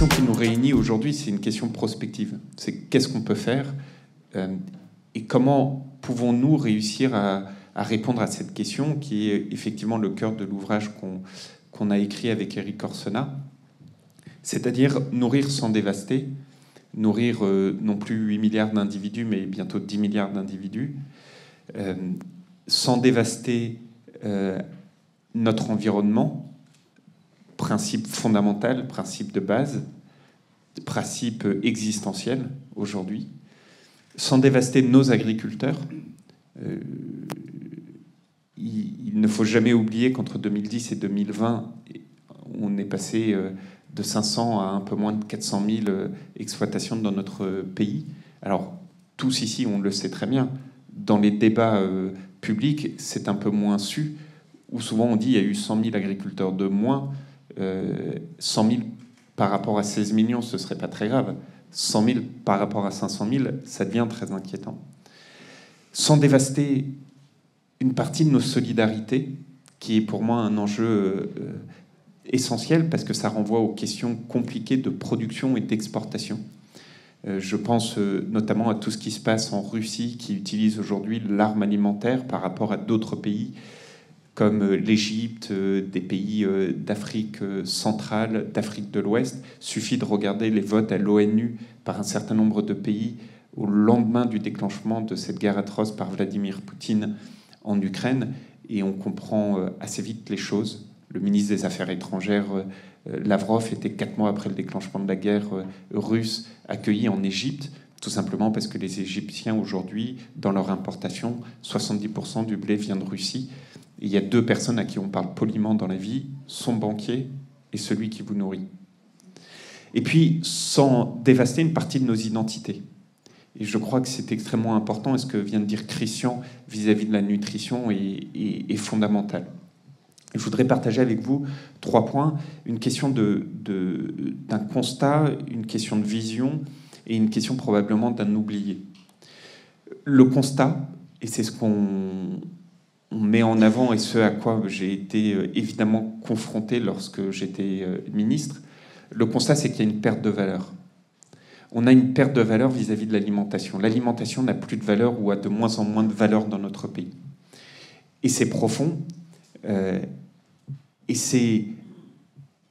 question qui nous réunit aujourd'hui, c'est une question prospective. C'est qu'est-ce qu'on peut faire et comment pouvons-nous réussir à répondre à cette question qui est effectivement le cœur de l'ouvrage qu'on a écrit avec Eric Orsena, c'est-à-dire nourrir sans dévaster, nourrir non plus 8 milliards d'individus, mais bientôt 10 milliards d'individus, sans dévaster notre environnement, principe fondamental, principe de base, principe existentiel aujourd'hui, sans dévaster nos agriculteurs. Il ne faut jamais oublier qu'entre 2010 et 2020, on est passé de 500 à un peu moins de 400 000 exploitations dans notre pays. Alors, tous ici, on le sait très bien, dans les débats publics, c'est un peu moins su, où souvent on dit qu'il y a eu 100 000 agriculteurs de moins. 100 000 par rapport à 16 millions, ce ne serait pas très grave. 100 000 par rapport à 500 000, ça devient très inquiétant. Sans dévaster une partie de nos solidarités, qui est pour moi un enjeu essentiel, parce que ça renvoie aux questions compliquées de production et d'exportation. Je pense notamment à tout ce qui se passe en Russie, qui utilise aujourd'hui l'arme alimentaire par rapport à d'autres pays, comme l'Égypte, des pays d'Afrique centrale, d'Afrique de l'Ouest. Suffit de regarder les votes à l'ONU par un certain nombre de pays au lendemain du déclenchement de cette guerre atroce par Vladimir Poutine en Ukraine, et on comprend assez vite les choses. Le ministre des Affaires étrangères, Lavrov, était 4 mois après le déclenchement de la guerre russe, accueilli en Égypte, tout simplement parce que les Égyptiens, aujourd'hui, dans leur importation, 70% du blé vient de Russie. Et il y a 2 personnes à qui on parle poliment dans la vie, son banquier et celui qui vous nourrit. Et puis, sans dévaster une partie de nos identités. Et je crois que c'est extrêmement important, et ce que vient de dire Christian vis-à-vis de la nutrition est fondamental. Je voudrais partager avec vous 3 points, une question d'un constat, une question de vision et une question probablement d'un oublié. Le constat, et c'est ce qu'on met en avant et ce à quoi j'ai été évidemment confronté lorsque j'étais ministre, le constat, c'est qu'il y a une perte de valeur. On a une perte de valeur vis-à-vis de l'alimentation. L'alimentation n'a plus de valeur ou a de moins en moins de valeur dans notre pays. Et c'est profond, et c'est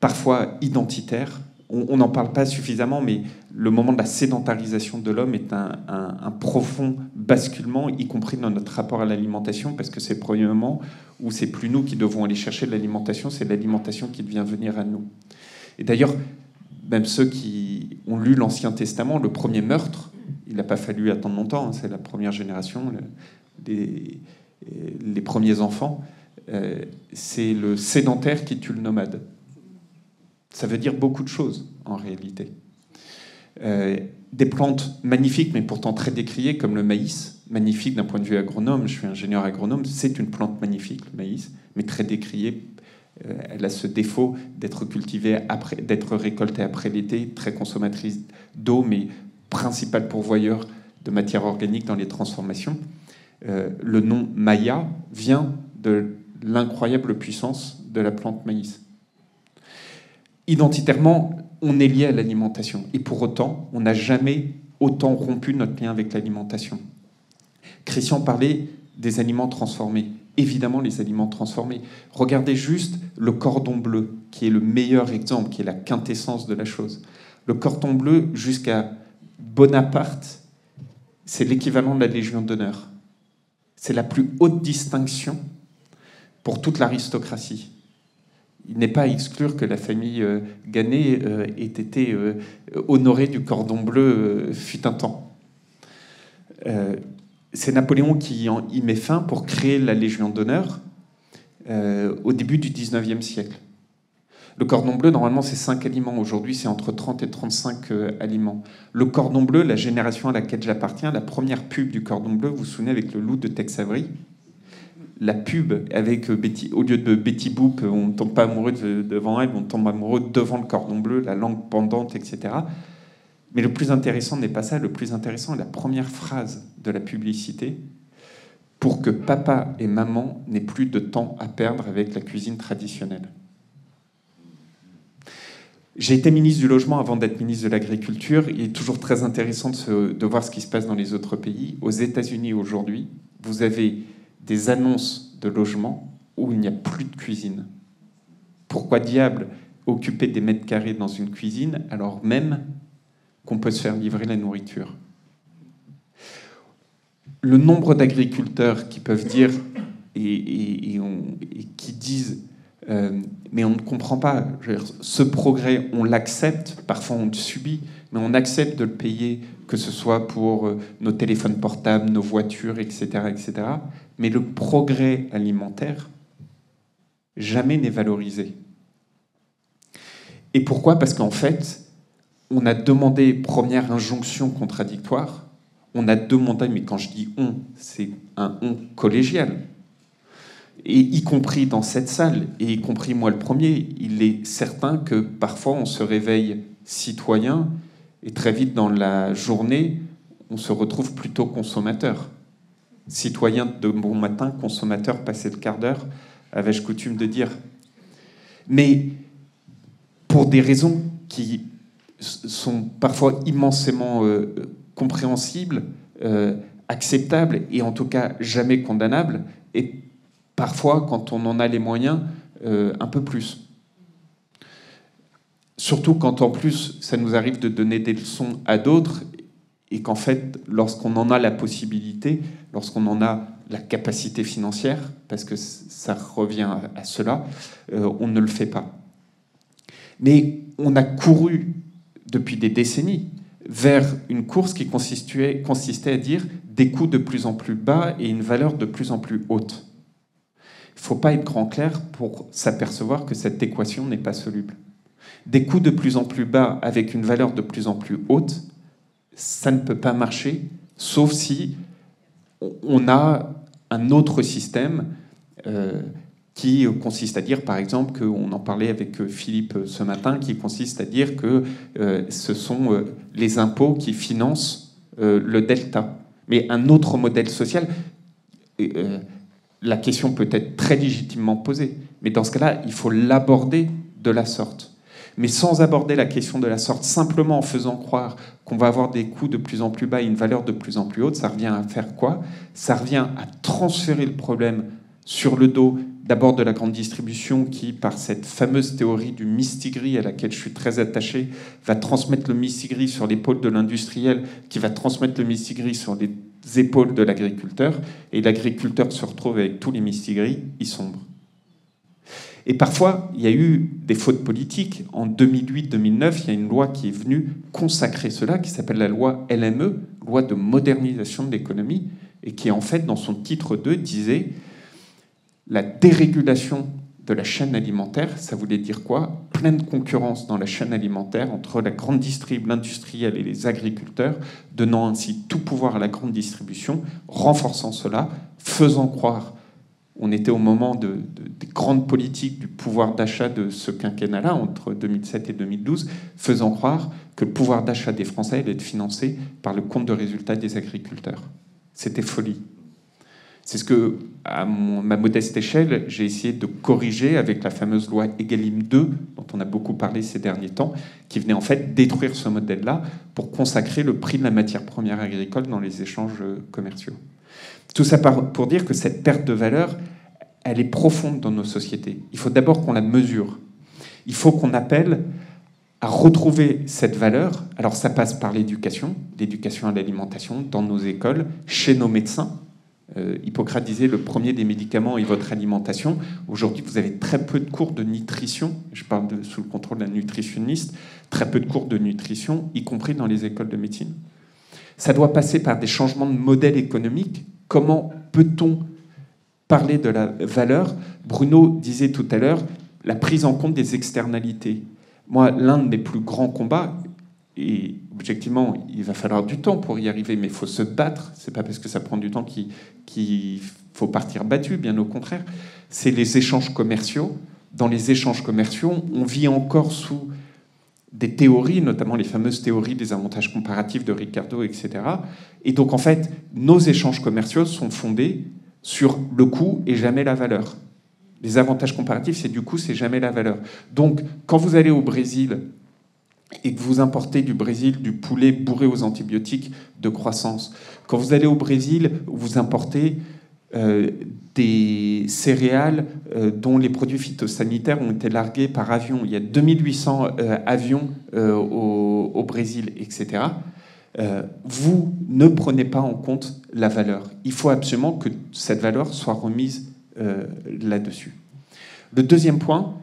parfois identitaire. On n'en parle pas suffisamment, mais le moment de la sédentarisation de l'homme est un profond basculement, y compris dans notre rapport à l'alimentation, parce que c'est le premier moment où c'est plus nous qui devons aller chercher de l'alimentation, c'est l'alimentation qui devient venir à nous. Et d'ailleurs, même ceux qui ont lu l'Ancien Testament, le premier meurtre, il n'a pas fallu attendre longtemps, hein, c'est la première génération, les premiers enfants, c'est le sédentaire qui tue le nomade. Ça veut dire beaucoup de choses, en réalité. Des plantes magnifiques, mais pourtant très décriées, comme le maïs, magnifique d'un point de vue agronome, je suis ingénieur agronome, c'est une plante magnifique, le maïs, mais très décriée. Elle a ce défaut d'être cultivée, d'être récoltée après l'été, très consommatrice d'eau, mais principal pourvoyeur de matière organique dans les transformations. Le nom Maya vient de l'incroyable puissance de la plante maïs. Identitairement, on est lié à l'alimentation. Et pour autant, on n'a jamais autant rompu notre lien avec l'alimentation. Christian parlait des aliments transformés. Évidemment, les aliments transformés. Regardez juste le cordon bleu, qui est le meilleur exemple, qui est la quintessence de la chose. Le cordon bleu, jusqu'à Bonaparte, c'est l'équivalent de la Légion d'honneur. C'est la plus haute distinction pour toute l'aristocratie. Il n'est pas à exclure que la famille Gannet ait été honorée du cordon bleu fut un temps. C'est Napoléon qui y met fin pour créer la Légion d'honneur au début du 19e siècle. Le cordon bleu, normalement, c'est 5 aliments. Aujourd'hui, c'est entre 30 et 35 aliments. Le cordon bleu, la génération à laquelle j'appartiens, la première pub du cordon bleu, vous vous souvenez, avec le loup de Tex Avery, la pub avec Betty, au lieu de Betty Boop, on ne tombe pas amoureux devant elle, on tombe amoureux devant le cordon bleu, la langue pendante, etc. Mais le plus intéressant n'est pas ça. Le plus intéressant est la première phrase de la publicité. Pour que papa et maman n'aient plus de temps à perdre avec la cuisine traditionnelle. J'ai été ministre du Logement avant d'être ministre de l'Agriculture. Il est toujours très intéressant de voir ce qui se passe dans les autres pays. Aux États-Unis aujourd'hui, vous avez des annonces de logement où il n'y a plus de cuisine. Pourquoi diable occuper des mètres carrés dans une cuisine alors même qu'on peut se faire livrer la nourriture? Le nombre d'agriculteurs qui peuvent dire et qui disent mais on ne comprend pas, ce progrès, on l'accepte, parfois on le subit, mais on accepte de le payer, que ce soit pour nos téléphones portables, nos voitures, etc., etc. Mais le progrès alimentaire, jamais n'est valorisé. Et pourquoi? Parce qu'en fait, on a demandé, première injonction contradictoire, on a demandé, mais quand je dis on, c'est un on collégial, et y compris dans cette salle, et y compris moi le premier, il est certain que parfois on se réveille citoyen, et très vite dans la journée, on se retrouve plutôt consommateur. Citoyen de bon matin, consommateur passé le quart d'heure, avais-je coutume de dire. Mais pour des raisons qui sont parfois immensément compréhensibles, acceptables, et en tout cas jamais condamnables, et parfois, quand on en a les moyens, un peu plus. Surtout quand, en plus, ça nous arrive de donner des leçons à d'autres et qu'en fait, lorsqu'on en a la possibilité, lorsqu'on en a la capacité financière, parce que ça revient à cela, on ne le fait pas. Mais on a couru depuis des décennies vers une course qui consistait à dire des coûts de plus en plus bas et une valeur de plus en plus haute. Il ne faut pas être grand clair pour s'apercevoir que cette équation n'est pas soluble. Des coûts de plus en plus bas avec une valeur de plus en plus haute, ça ne peut pas marcher, sauf si on a un autre système qui consiste à dire, par exemple, qu'on en parlait avec Philippe ce matin, qui consiste à dire que ce sont les impôts qui financent le delta. Mais un autre modèle social... la question peut être très légitimement posée, mais dans ce cas-là, il faut l'aborder de la sorte. Mais sans aborder la question de la sorte, simplement en faisant croire qu'on va avoir des coûts de plus en plus bas et une valeur de plus en plus haute, ça revient à faire quoi? Ça revient à transférer le problème sur le dos d'abord de la grande distribution qui, par cette fameuse théorie du mistigris à laquelle je suis très attaché, va transmettre le mistigris sur l'épaule de l'industriel, qui va transmettre le mistigris sur les épaules de l'agriculteur, et l'agriculteur se retrouve avec tous les mistigris, il sombre. Et parfois, il y a eu des fautes politiques. En 2008-2009, il y a une loi qui est venue consacrer cela, qui s'appelle la loi LME, loi de modernisation de l'économie, et qui, en fait, dans son titre 2, disait la dérégulation de la chaîne alimentaire. Ça voulait dire quoi? Pleine concurrence dans la chaîne alimentaire entre la grande distrib, l'industriel et les agriculteurs, donnant ainsi tout pouvoir à la grande distribution, renforçant cela, faisant croire... On était au moment des grandes politiques du pouvoir d'achat de ce quinquennat-là, entre 2007 et 2012, faisant croire que le pouvoir d'achat des Français allait être financé par le compte de résultat des agriculteurs. C'était folie. C'est ce que, à ma modeste échelle, j'ai essayé de corriger avec la fameuse loi Egalim 2, dont on a beaucoup parlé ces derniers temps, qui venait en fait détruire ce modèle-là pour consacrer le prix de la matière première agricole dans les échanges commerciaux. Tout ça pour dire que cette perte de valeur, elle est profonde dans nos sociétés. Il faut d'abord qu'on la mesure. Il faut qu'on appelle à retrouver cette valeur. Alors ça passe par l'éducation à l'alimentation, dans nos écoles, chez nos médecins. Hippocrate disait le premier des médicaments est votre alimentation. Aujourd'hui, vous avez très peu de cours de nutrition. Je parle sous le contrôle d'un nutritionniste. Très peu de cours de nutrition, y compris dans les écoles de médecine. Ça doit passer par des changements de modèle économique. Comment peut-on parler de la valeur? Bruno disait tout à l'heure la prise en compte des externalités. Moi, l'un de mes plus grands combats, et objectivement, il va falloir du temps pour y arriver, mais il faut se battre. C'est pas parce que ça prend du temps qu'il faut partir battu, bien au contraire. C'est les échanges commerciaux. Dans les échanges commerciaux, on vit encore sous des théories, notamment les fameuses théories des avantages comparatifs de Ricardo, etc. Et donc, en fait, nos échanges commerciaux sont fondés sur le coût et jamais la valeur. Les avantages comparatifs, c'est du coût, c'est jamais la valeur. Donc, quand vous allez au Brésil et que vous importez du Brésil du poulet bourré aux antibiotiques de croissance, quand vous allez au Brésil, vous importez des céréales dont les produits phytosanitaires ont été largués par avion. Il y a 2800 avions au Brésil, etc. Vous ne prenez pas en compte la valeur. Il faut absolument que cette valeur soit remise là-dessus. Le deuxième point,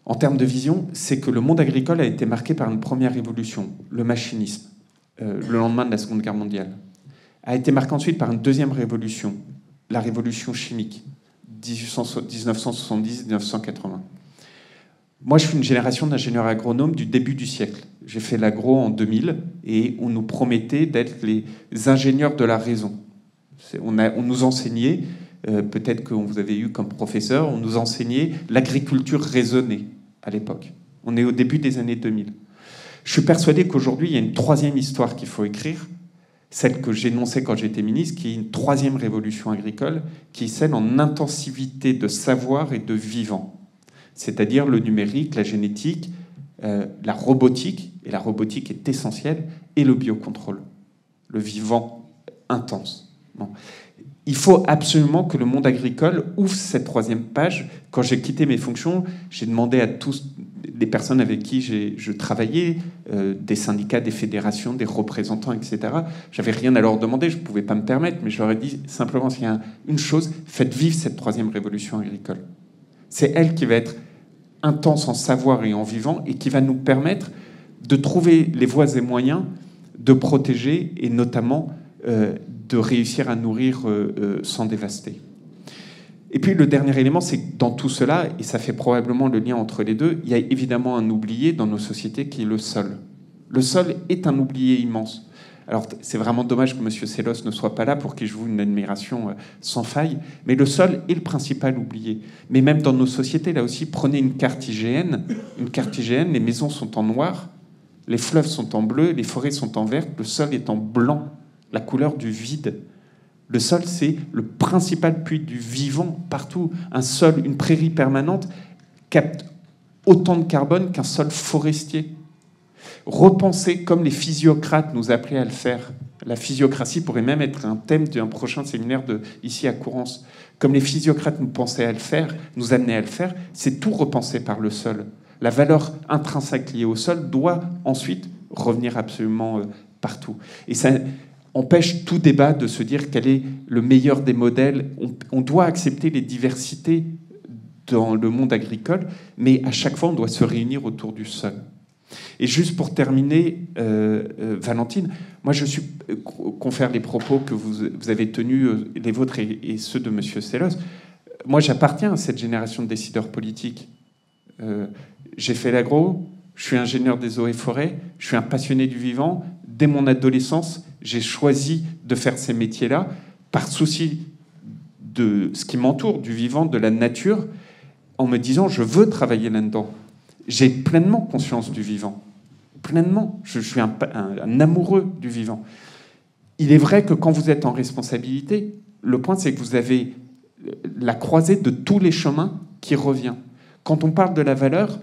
en termes de vision, c'est que le monde agricole a été marqué par une première révolution, le machinisme, le lendemain de la Seconde Guerre mondiale. A été marqué ensuite par une deuxième révolution, la révolution chimique, 1970-1980. Moi, je suis une génération d'ingénieurs agronomes du début du siècle. J'ai fait l'agro en 2000 et on nous promettait d'être les ingénieurs de la raison. On nous enseignait, peut-être qu'on vous avait eu comme professeur, on nous enseignait l'agriculture raisonnée à l'époque. On est au début des années 2000. Je suis persuadé qu'aujourd'hui, il y a une troisième histoire qu'il faut écrire, celle que j'énonçais quand j'étais ministre, qui est une troisième révolution agricole, qui est celle en intensivité de savoir et de vivant. C'est-à-dire le numérique, la génétique, la robotique, et la robotique est essentielle, et le biocontrôle, le vivant intense. Bon. Il faut absolument que le monde agricole ouvre cette troisième page. Quand j'ai quitté mes fonctions, j'ai demandé à tous les personnes avec qui je travaillais, des syndicats, des fédérations, des représentants, etc. J'avais rien à leur demander, je ne pouvais pas me permettre, mais je leur ai dit simplement, s'il y a une chose, faites vivre cette troisième révolution agricole. C'est elle qui va être intense en savoir et en vivant, et qui va nous permettre de trouver les voies et moyens de protéger, et notamment de réussir à nourrir sans dévaster. Et puis le dernier élément, c'est que dans tout cela, et ça fait probablement le lien entre les deux, il y a évidemment un oublié dans nos sociétés qui est le sol. Le sol est un oublié immense. Alors c'est vraiment dommage que M. Sellos ne soit pas là pour qu'il joue une admiration sans faille, mais le sol est le principal oublié. Mais même dans nos sociétés, là aussi, prenez une carte IGN, les maisons sont en noir, les fleuves sont en bleu, les forêts sont en vert, le sol est en blanc, la couleur du vide. Le sol, c'est le principal puits du vivant partout. Un sol, une prairie permanente, capte autant de carbone qu'un sol forestier. Repensez comme les physiocrates nous appelaient à le faire. La physiocratie pourrait même être un thème d'un prochain séminaire ici à Courance. Comme les physiocrates nous pensaient à le faire, nous amenaient à le faire, c'est tout repensé par le sol. La valeur intrinsèque liée au sol doit ensuite revenir absolument partout. Et ça empêche tout débat de se dire quel est le meilleur des modèles. On doit accepter les diversités dans le monde agricole, mais à chaque fois, on doit se réunir autour du sol. Et juste pour terminer, Valentine, moi je suis, confère les propos que vous avez tenus, les vôtres et ceux de M. Sellos, moi j'appartiens à cette génération de décideurs politiques. J'ai fait l'agro, je suis ingénieur des eaux et forêts, je suis un passionné du vivant. Dès mon adolescence, j'ai choisi de faire ces métiers-là par souci de ce qui m'entoure, du vivant, de la nature, en me disant je veux travailler là-dedans. J'ai pleinement conscience du vivant. Pleinement. Je suis un amoureux du vivant. Il est vrai que quand vous êtes en responsabilité, le point c'est que vous avez la croisée de tous les chemins qui revient. Quand on parle de la valeur,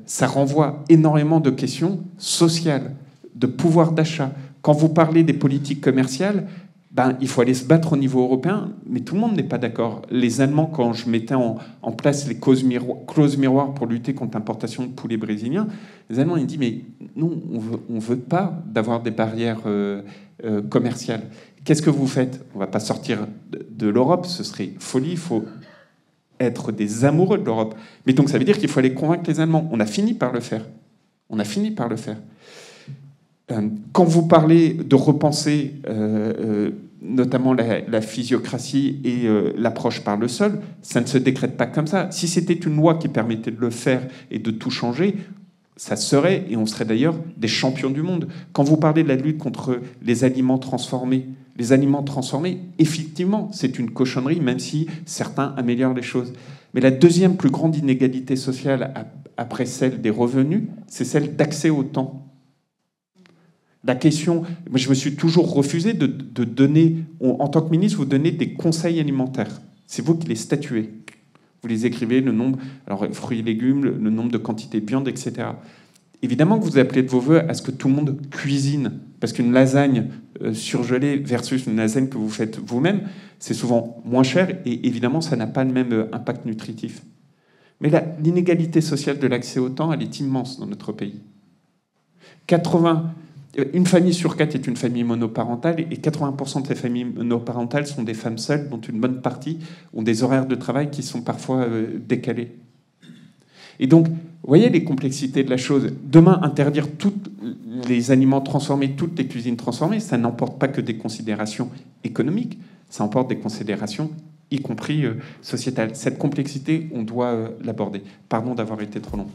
ça renvoie énormément de questions sociales, de pouvoir d'achat. Quand vous parlez des politiques commerciales, il faut aller se battre au niveau européen, mais tout le monde n'est pas d'accord. Les Allemands, quand je mettais en place les clauses miroirs pour lutter contre l'importation de poulets brésiliens, les Allemands ils disent mais nous, on veut pas d'avoir des barrières commerciales. Qu'est-ce que vous faites? On va pas sortir de l'Europe, ce serait folie, il faut être des amoureux de l'Europe. Mais donc ça veut dire qu'il faut aller convaincre les Allemands. On a fini par le faire. Quand vous parlez de repenser notamment la physiocratie et l'approche par le sol, ça ne se décrète pas comme ça. Si c'était une loi qui permettait de le faire et de tout changer, ça serait, et on serait d'ailleurs des champions du monde. Quand vous parlez de la lutte contre les aliments transformés, effectivement, c'est une cochonnerie, même si certains améliorent les choses. Mais la deuxième plus grande inégalité sociale, après celle des revenus, c'est celle d'accès au temps. La question, moi je me suis toujours refusé de donner, en tant que ministre, vous donnez des conseils alimentaires. C'est vous qui les statuez. Vous les écrivez, le nombre, alors fruits et légumes, le nombre de quantités de viande, etc. évidemment que vous appelez de vos voeux à ce que tout le monde cuisine, parce qu'une lasagne surgelée versus une lasagne que vous faites vous-même, c'est souvent moins cher et évidemment ça n'a pas le même impact nutritif. Mais l'inégalité sociale de l'accès au temps, elle est immense dans notre pays. Une famille sur 4 est une famille monoparentale et 80% de ces familles monoparentales sont des femmes seules, dont une bonne partie ont des horaires de travail qui sont parfois décalés. Et donc, vous voyez les complexités de la chose. Demain, interdire tous les aliments transformés, toutes les cuisines transformées, ça n'emporte pas que des considérations économiques, ça emporte des considérations, y compris sociétales. Cette complexité, on doit l'aborder. Pardon d'avoir été trop long.